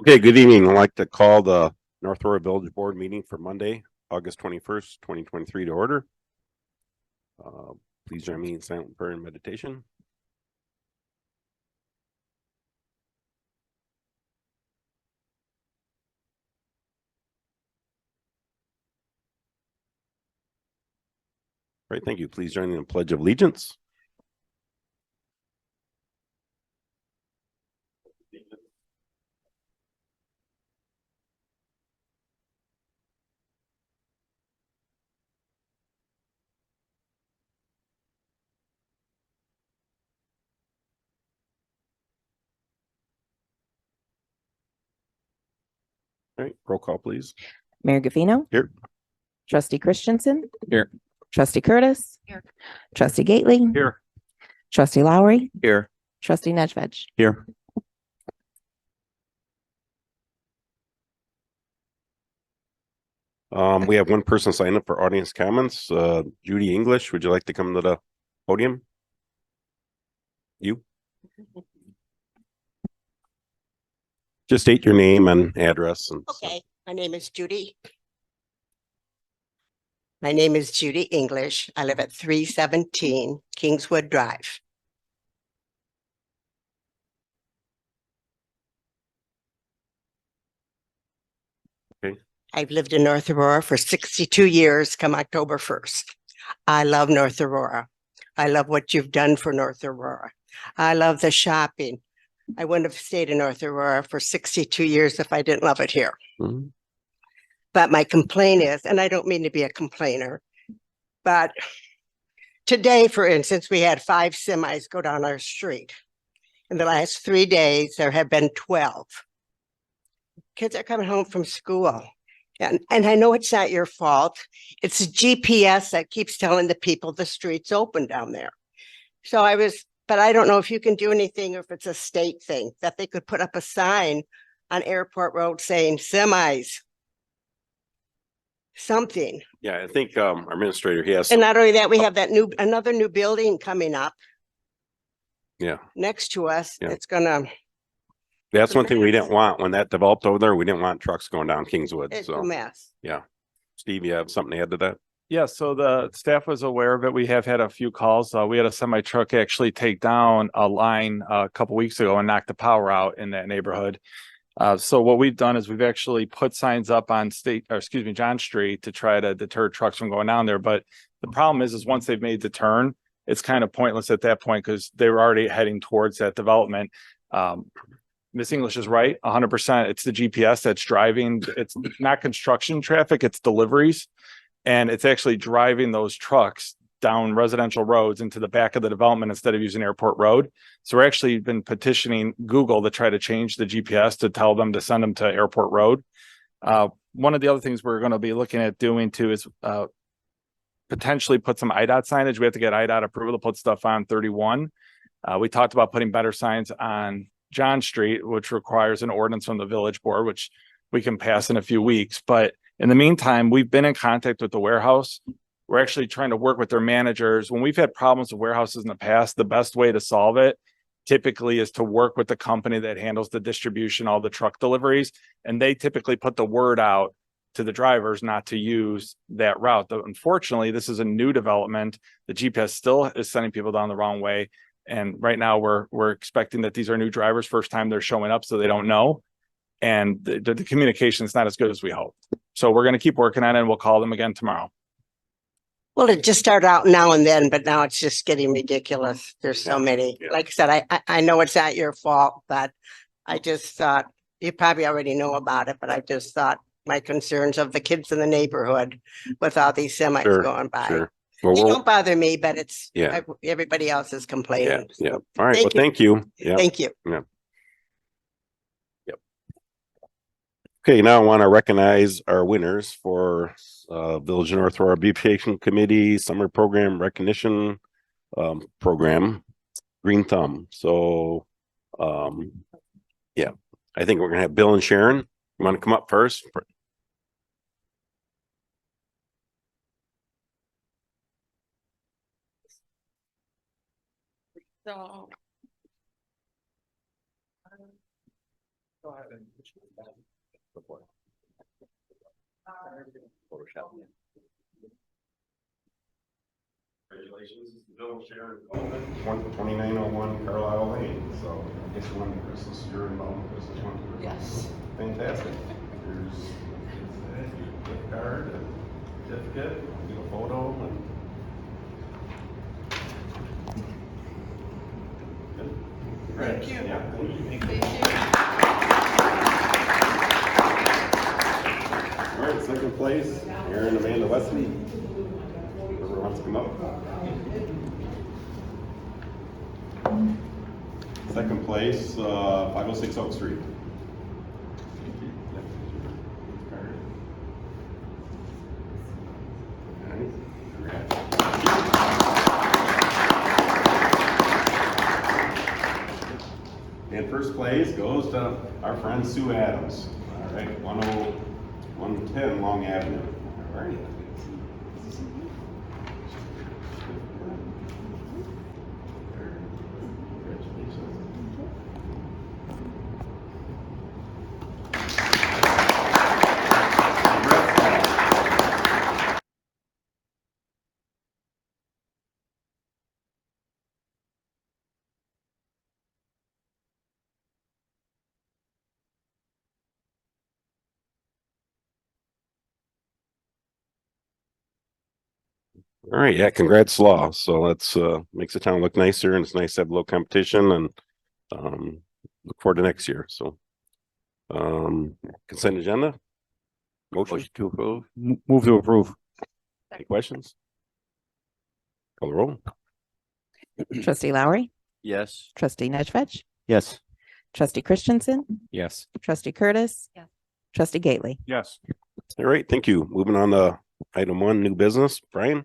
Okay, good evening. I'd like to call the North Aurora Village Board meeting for Monday, August 21st, 2023 to order. Please join me in silent prayer and meditation. All right, thank you. Please join me in the Pledge of Allegiance. All right, roll call, please. Mayor Gavino. Here. Trustee Christensen. Here. Trustee Curtis. Here. Trustee Gately. Here. Trustee Lowry. Here. Trustee Nedved. Here. We have one person sign up for audience comments. Judy English, would you like to come to the podium? You? Just state your name and address. And Okay, my name is Judy. My name is Judy English. I live at 317 Kingswood Drive. Okay. I've lived in North Aurora for 62 years come October 1st. I love North Aurora. I love what you've done for North Aurora. I love the shopping. I wouldn't have stayed in North Aurora for 62 years if I didn't love it here. Mm-hmm. But my complaint is, and I don't mean to be a complainer, but today, for instance, we had 5 semis go down our street. In the last 3 days, there have been 12. Kids are coming home from school. And I know it's not your fault. It's the GPS that keeps telling the people the street's open down there. So but I don't know if you can do anything or if it's a state thing that they could put up a sign on Airport Road saying semis. Something. Yeah, I think our administrator, he has. And not only that, we have that another new building coming up. Yeah. Next to us. Yeah. It's gonna. That's one thing we didn't want when that developed over there. We didn't want trucks going down Kingswood. It's So a mess. yeah. Steve, you have something to add to that? Yeah, so the staff was aware of it. We have had a few calls. We had a semi truck actually take down a line a couple weeks ago and knock the power out in that neighborhood. So what we've done is we've actually put signs up on John Street to try to deter trucks from going down there. But the problem is once they've made the turn, it's kind of pointless at that point because they were already heading towards that development. Miss English is right, 100%. It's the GPS that's driving. It's not construction traffic, it's deliveries. And it's actually driving those trucks down residential roads into the back of the development instead of using Airport Road. So we're actually been petitioning Google to try to change the GPS to tell them to send them to Airport Road. One of the other things we're going to be looking at doing too is potentially put some IDOT signage. We have to get IDOT approval to put stuff on 31. We talked about putting better signs on John Street, which requires an ordinance from the village board, which we can pass in a few weeks. But in the meantime, we've been in contact with the warehouse. We're actually trying to work with their managers. When we've had problems with warehouses in the past, the best way to solve it typically is to work with the company that handles the distribution, all the truck deliveries. And they typically put the word out to the drivers not to use that route. Though, unfortunately, this is a new development. The GPS still is sending people down the wrong way. And right now we're expecting that these are new drivers, first time they're showing up, so they don't know. And the communication is not as good as we hope. So we're going to keep working on it and we'll call them again tomorrow. Well, it just started out now and then, but now it's just getting ridiculous. There's so many. Yeah. Like I said, I know it's not your fault, but I just thought you probably already know about it, but I just thought my concerns of the kids in the neighborhood with all these semis going by. Sure. Well, They don't bother me, but it's Yeah. everybody else is complaining. Yeah. All right. Thank you. Yeah. Thank you. Yeah. Yep. Okay, now I want to recognize our winners for Village of North Aurora Beautification Committee Summer Program Recognition Program, Green Thumb. So, yeah, I think we're going to have Bill and Sharon. You want to come up first? So Congratulations, Bill, Sharon, 2901 Carlisle Lane. So I guess you want Christmas, you're involved in Christmas one. Yes. Fantastic. Here's your gift card and certificate, get a photo and. Good. Thank you. Yeah, thank you. All right, second place, Aaron Amanda Wesley. Whoever wants to come up. Second place, 506 Oak Street. All right, congrats. And first place goes to our friend Sue Adams. All right, 110 Long Avenue. All right. All right, yeah, congrats, Law. So that's makes the town look nicer, and it's nice to have a little competition, and look forward to next year. So consent agenda. Motion to approve. Move to approve. Any questions? Call the roll. Trustee Lowry, Yes. trustee Nedved, Yes. trustee Christensen, Yes. trustee Curtis. Yes. Trustee Gately. Yes. All right, thank you. Moving on to item 1, new business. Brian.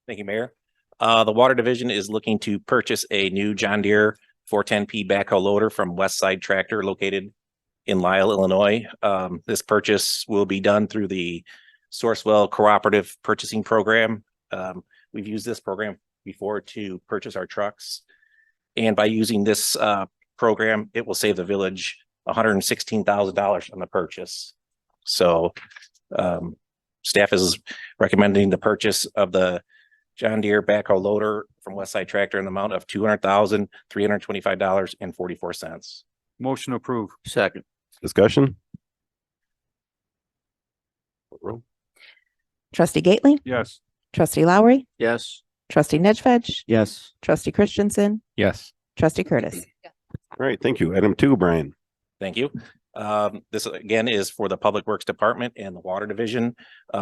Thank you, Mayor. The Water Division is looking to purchase a new John Deere 410P backhoe loader from Westside Tractor located in Lisle, Illinois. This purchase will be done through the Sourcewell Cooperative Purchasing Program. We've used this program before to purchase our trucks. And by using this program, it will save the village $116,000 on the purchase. So staff is recommending the purchase of the John Deere backhoe loader from Westside Tractor in the amount of $200,325.44. Motion approved. Second. Discussion. Call the roll. Trustee Gately, Yes. trustee Lowry, Yes. trustee Nedved, Yes. trustee Christensen, Yes. trustee Curtis. All right, thank you. Item 2, Brian. Thank you. This again is for the Public Works Department and the Water Division.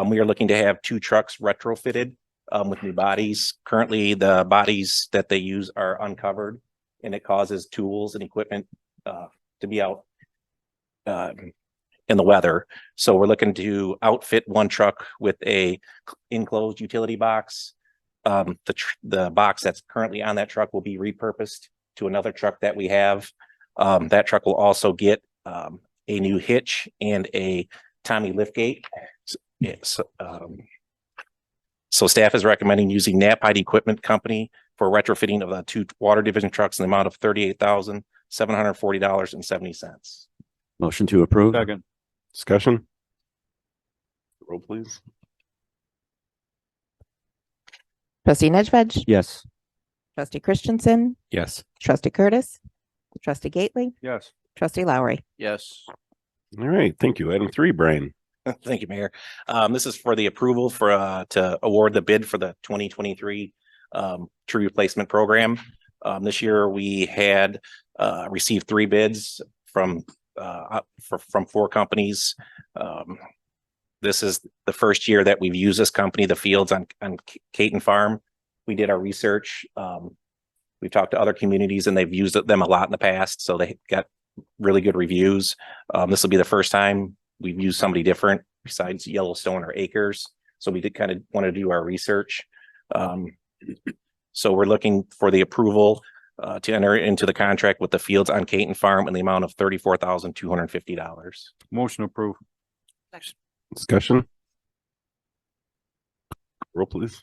We are looking to have 2 trucks retrofitted with new bodies. Currently, the bodies that they use are uncovered, and it causes tools and equipment to be out in the weather. So we're looking to outfit one truck with a enclosed utility box. The box that's currently on that truck will be repurposed to another truck that we have. That truck will also get a new hitch and a Tommy liftgate. So staff is recommending using Knapheide Equipment Company for retrofitting of the 2 Water Division trucks in the amount of $38,740.70. Motion to approve. Second. Discussion. Roll, please. Trustee Nedved, Yes. trustee Christensen, Yes. trustee Curtis, trustee Gately, Yes. trustee Lowry. Yes. All right, thank you. Item 3, Brian. Thank you, Mayor. This is for the approval for to award the bid for the 2023 tree replacement program. This year we had received 3 bids from 4 companies. This is the first year that we've used this company, the fields on Caton Farm. We did our research. We've talked to other communities and they've used them a lot in the past, so they got really good reviews. This will be the first time we've used somebody different besides Yellowstone or Acres. So we did kind of want to do our research. So we're looking for the approval to enter into the contract with the fields on Caton Farm in the amount of $34,250. Motion approved. Discussion. Roll, please.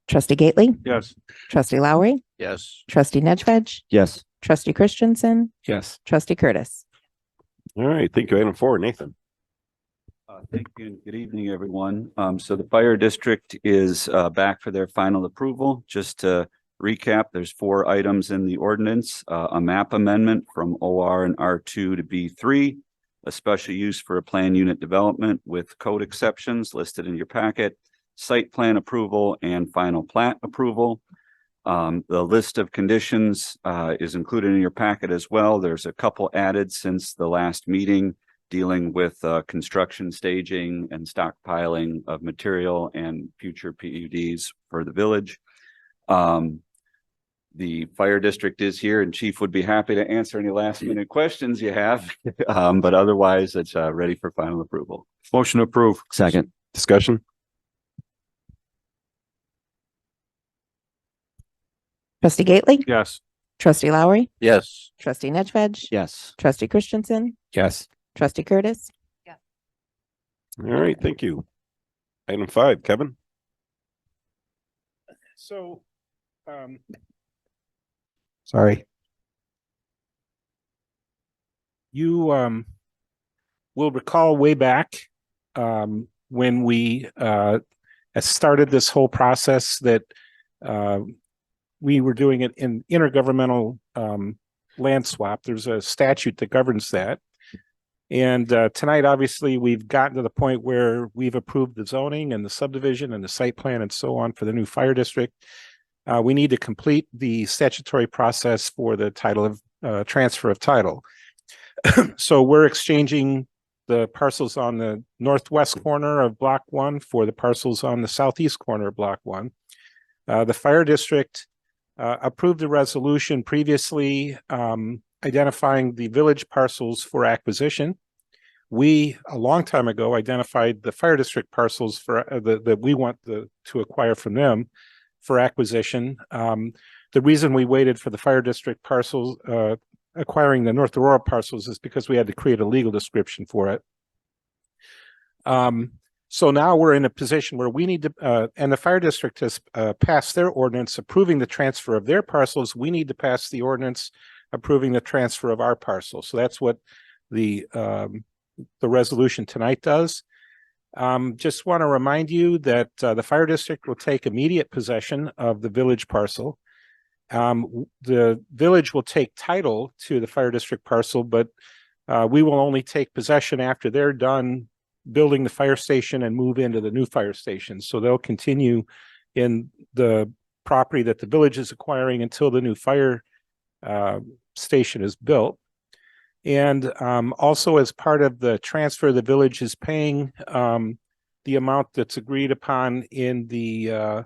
Trustee Gately, Yes. trustee Lowry, Yes. trustee Nedved, Yes. trustee Christensen, Yes. trustee Curtis. All right, thank you. Item 4, Nathan. Thank you and good evening, everyone. So the fire district is back for their final approval. Just to recap, there's 4 items in the ordinance, a map amendment from OR and R2 to B3, a special use for a plan unit development with code exceptions listed in your packet, site plan approval and final plat approval. The list of conditions is included in your packet as well. There's a couple added since the last meeting dealing with construction staging and stockpiling of material and future PUDs for the village. The fire district is here and chief would be happy to answer any last minute questions you have. But otherwise it's ready for final approval. Motion to approve. Second. Discussion? Trustee Gately, Yes. trustee Lowry, Yes. trustee Nedved, Yes. trustee Christensen, Yes. trustee Curtis, All right, thank you. Item 5, Kevin. So, sorry. You, will recall way back, when we, started this whole process that, we were doing it in intergovernmental, land swap. There's a statute that governs that. And tonight, obviously, we've gotten to the point where we've approved the zoning and the subdivision and the site plan and so on for the new fire district. We need to complete the statutory process for the title of transfer of title. So we're exchanging the parcels on the northwest corner of Block 1 for the parcels on the southeast corner of Block 1. The fire district approved a resolution previously identifying the village parcels for acquisition. We, a long time ago, identified the fire district parcels for that we want to acquire from them for acquisition. The reason we waited for the fire district parcels, acquiring the North Aurora parcels, is because we had to create a legal description for it. So now we're in a position where we need to, and the fire district has passed their ordinance approving the transfer of their parcels. We need to pass the ordinance approving the transfer of our parcel. So that's what the resolution tonight does. Just want to remind you that the fire district will take immediate possession of the village parcel. The village will take title to the fire district parcel, but we will only take possession after they're done building the fire station and move into the new fire station. So they'll continue in the property that the village is acquiring until the new fire station is built. And also, as part of the transfer, the village is paying the amount that's agreed upon in the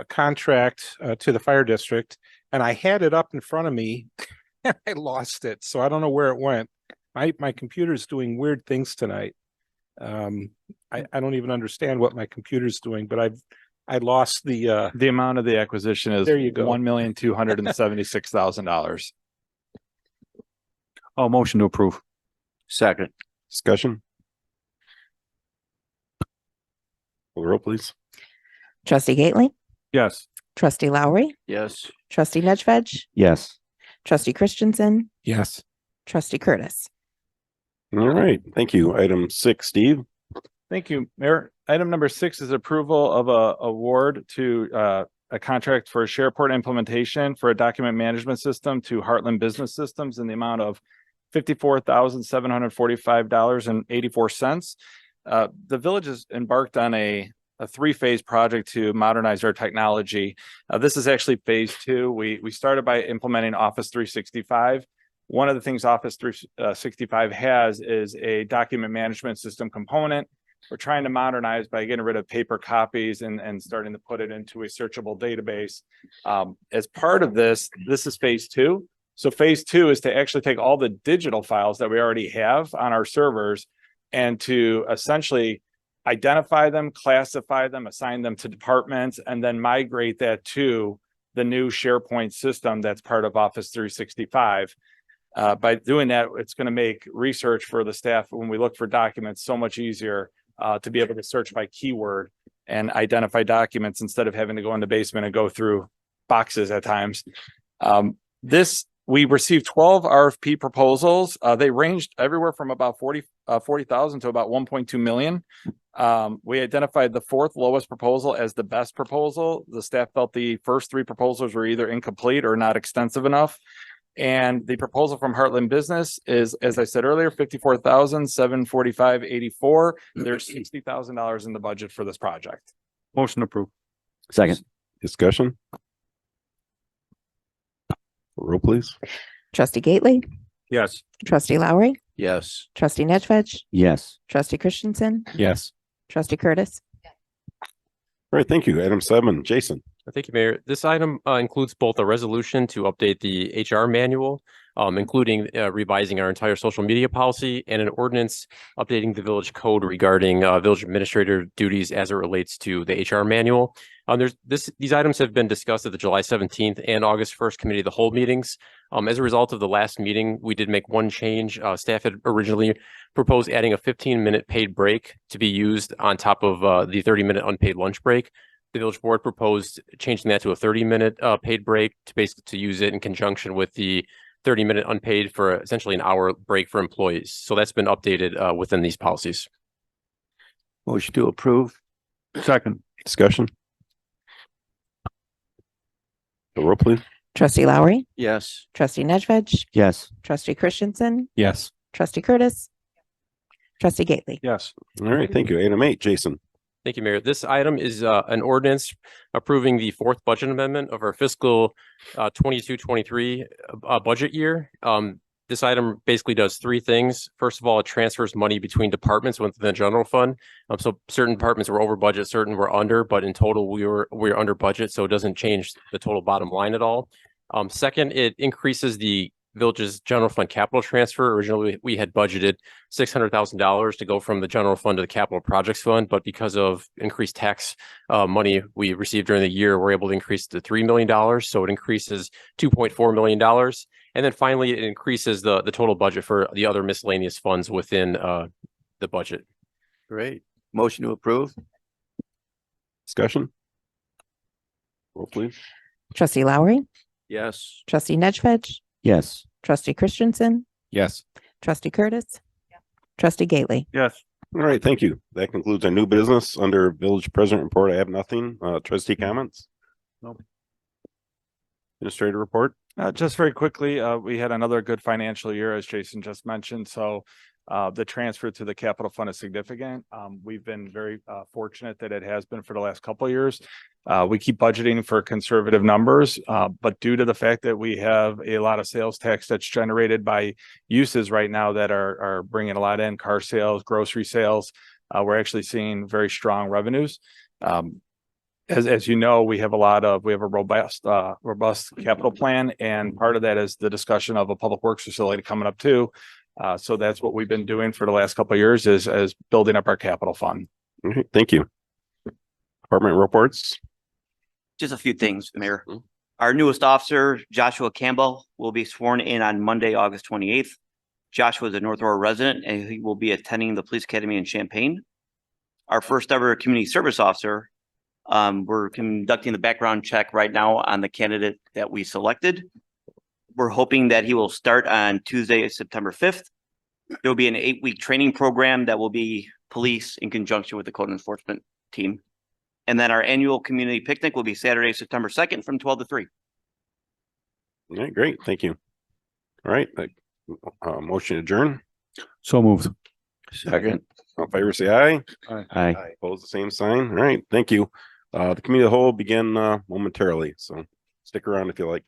contract to the fire district. And I had it up in front of me and I lost it. So I don't know where it went. My computer's doing weird things tonight. I don't even understand what my computer's doing, but I lost the amount of the acquisition is There you go. $1,276,000. Oh, motion to approve. Second. Discussion? Call the roll, please. trustee Gately, Yes. trustee Lowry, Yes. trustee Nedved, Yes. trustee Christensen, yes. trustee Curtis. All right, thank you. Item 6, Steve. Thank you, Mayor. Item number 6 is approval of a award to a contract for SharePort implementation for a document management system to Heartland Business Systems in the amount of $54,745.84. The village has embarked on a 3-phase project to modernize our technology. This is actually phase 2. We started by implementing Office 365. One of the things Office 365 has is a document management system component. We're trying to modernize by getting rid of paper copies and starting to put it into a searchable database. As part of this is phase 2. So phase 2 is to actually take all the digital files that we already have on our servers and to essentially identify them, classify them, assign them to departments, and then migrate that to the new SharePoint system that's part of Office 365. By doing that, it's going to make research for the staff when we look for documents so much easier to be able to search by keyword and identify documents instead of having to go in the basement and go through boxes at times. This we received 12 RFP proposals. They ranged everywhere from about 40,000 to about 1.2 million. We identified the fourth lowest proposal as the best proposal. The staff felt the first three proposals were either incomplete or not extensive enough. And the proposal from Heartland Business is, as I said earlier, $54,745.84. There's $60,000 in the budget for this project. Motion approved. Second. Discussion? Roll, please. Trustee Gately, Yes. trustee Lowry, Yes. trustee Nedved, Yes. trustee Christensen, Yes. trustee Curtis. All right, thank you. Item 7, Jason. Thank you, Mayor. This item includes both a resolution to update the HR manual, including revising our entire social media policy, and an ordinance updating the village code regarding village administrator duties as it relates to the HR manual. These items have been discussed at the July 17th and August 1st committee of the whole meetings. As a result of the last meeting, we did make one change. Staff had originally proposed adding a 15-minute paid break to be used on top of the 30-minute unpaid lunch break. The village board proposed changing that to a 30-minute paid break to basically use it in conjunction with the 30-minute unpaid for essentially an hour break for employees. So that's been updated within these policies. Motion to approve. Second. Discussion? Roll, please. Trustee Lowry, Yes. trustee Nedved, Yes. trustee Christensen, Yes. trustee Curtis, trustee Gately. Yes. All right, thank you. Item 8, Jason. Thank you, Mayor. This item is an ordinance approving the fourth budget amendment of our fiscal 22-23 budget year. This item basically does three things. First of all, it transfers money between departments within the general fund. So certain departments were over budget, certain were under, but in total we're under budget, so it doesn't change the total bottom line at all. Second, it increases the village's general fund capital transfer. Originally, we had budgeted $600,000 to go from the general fund to the capital projects fund, but because of increased tax money we received during the year, we're able to increase to $3 million. So it increases $2.4 million. And then finally, it increases the total budget for the other miscellaneous funds within the budget. Great. Motion to approve. Discussion? Roll, please. Trustee Lowry, Yes. trustee Nedved, Yes. trustee Christensen, Yes. trustee Curtis, trustee Gately. Yes. All right, thank you. That concludes our new business under village president report. I have nothing. Trustee comments? Nope. Administrator report? Just very quickly, we had another good financial year, as Jason just mentioned. So the transfer to the capital fund is significant. We've been very fortunate that it has been for the last couple of years. We keep budgeting for conservative numbers, but due to the fact that we have a lot of sales tax that's generated by uses right now that are bringing a lot in, car sales, grocery sales, we're actually seeing very strong revenues. As you know, we have a robust capital plan, and part of that is the discussion of a public works facility coming up too. So that's what we've been doing for the last couple of years is building up our capital fund. All right, thank you. Department reports? Just a few things, Mayor. Our newest officer, Joshua Campbell, will be sworn in on Monday, August 28th. Joshua is a North Aurora resident, and he will be attending the Police Academy in Champaign. Our first ever community service officer, we're conducting the background check right now on the candidate that we selected. We're hoping that he will start on Tuesday, September 5th. There will be an 8-week training program that will be police in conjunction with the code enforcement team. And then our annual community picnic will be Saturday, September 2nd from 12 to 3. All right, great. Thank you. All right. Motion to adjourn. So moved. Second. All in favor, say aye. Aye. Opposed, the same sign. All right, thank you. The committee of the whole begin momentarily, so stick around if you like.